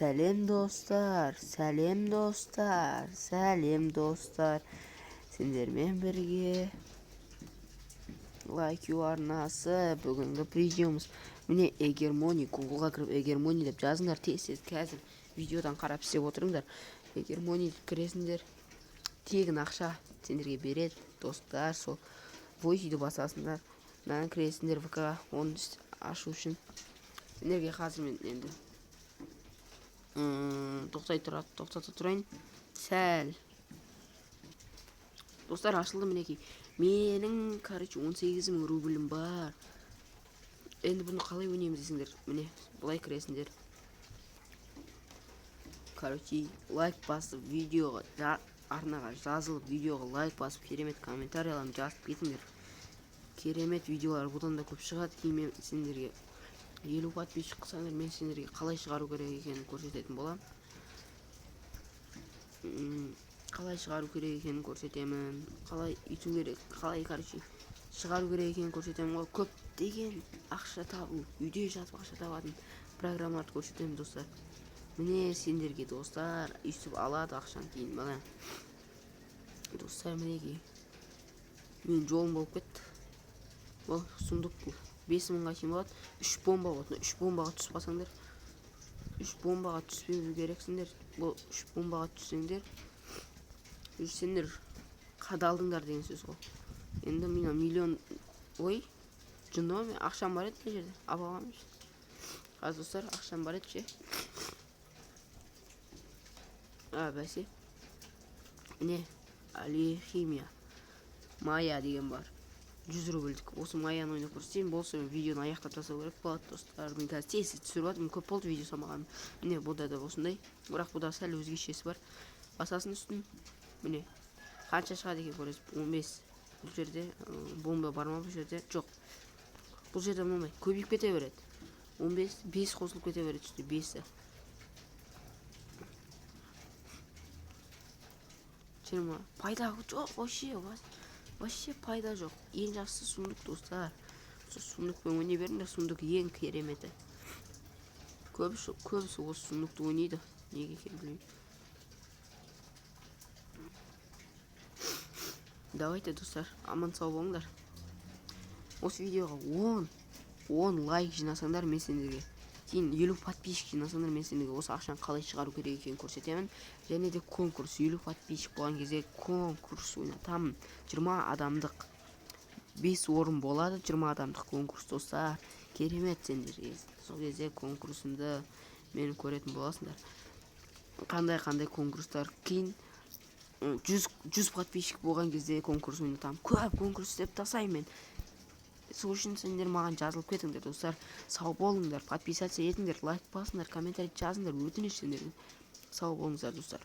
Сәлем достар, сәлем достар, сәлем достар. Сендермен бірге лайкю арнасы бүгінгі видеомыз. Міне Эгермони, Гуглға кіріп Эгермони деп жазыңдар, тез қазір видеодан қарап істеп отырыңдар. Эгермони кіресіңдер, тегін ақша сендерге береді достар. Сол войсиді басасыңдар, мынаны кіресіңдер ВК, оны ашу үшін. Сендерге қазір мен енді тоқтата тұрайын. Сәл достар, ашылды мінекей. Менің 18.000 рублім бар. Енді бұны қалай өнеміз десіңдер, міне бұлай кіресіңдер. Лайк басып, видеоға арнаға жазылып, видеоға лайк басып, керемет комментарияларын жазып кетіңдер. Керемет видеолар бұдан да көп шығады. Кейін сендерге 50 подписчик қылсаңдар, мен сендерге қалай шығару керек екенін көрсететін болам. Қалай шығару керек екенін көрсетемін. Қалай юту керек, қалай шығару керек екенін көрсетемін ғой. Көптеген ақша табу, үйде жатып ақша табатын программаларды көрсетемін достар. Міне сендерге достар, үйтіп алады ақшаны кейін бала. Достар, мінекей мен жолым болып кетті. Бұл сундук бұл 5000-ға шейін болады. 3 бомба болады. 3 бомбаға түсіп қалсаңдар, 3 бомбаға түспеу керексіңдер. Бұл 3 бомбаға түссеңдер, жүрсеңдер қадалдыңдар деген сөз ғой. Енді мен миллион жындыма, мен ақшам бар еді жерде. Абағам қазір достар, ақшам бар еді ше. Бәсе, міне алхимия Майя деген бар, 100 рубльдік. Осы Майяны ойнап көрсетейін. Болса видеоны аяқтап тастау керек болады достар. Мен қазір тез түсіріп жатырмын, көп болды видео салмаған. Міне бұда да осындай, бірақ бұда сәл өзгешесі бар. Басасын үстін, міне қанша шығады екен көресіз. 15. Бұл жерде бомба бар ма? Бұл жерде жоқ. Бұл жерде болмай көбейіп кете береді. 15, 5 қосылып кете береді үсті 5-і. 20. Пайда жоқ, вообще пайда жоқ. Ең жақсы сундук достар. Сундукпен ойнай беріңдер, сундук ең кереметі. Көбісі осы сундукты ойнайды. Неге екен білмеймін. Давайте достар, аман сау болыңдар. Осы видеоға 10 лайк жинасаңдар, мен сендерге кейін 50 подписчик жинасаңдар, мен сендерге осы ақшаны қалай шығару керек екенін көрсетемін. Және де конкурс, 50 подписчик болған кезде конкурс ойнатамын. 20 адамдық 5 орын болады, 20 адамдық конкурс достар. Керемет сендерге. Сол кезде конкурсымды мені көретін боласыңдар. Қандай конкурстар. Кейін 100 подписчик болған кезде конкурс ойнатамын. Көп конкурс деп тасаймын мен. Сол үшін сендер маған жазылып кетіңдер достар. Сау болыңдар, подписация етіңдер, лайк басыңдар, комментарий жазыңдар, өтініш сендерден. Сау болыңыздар достар.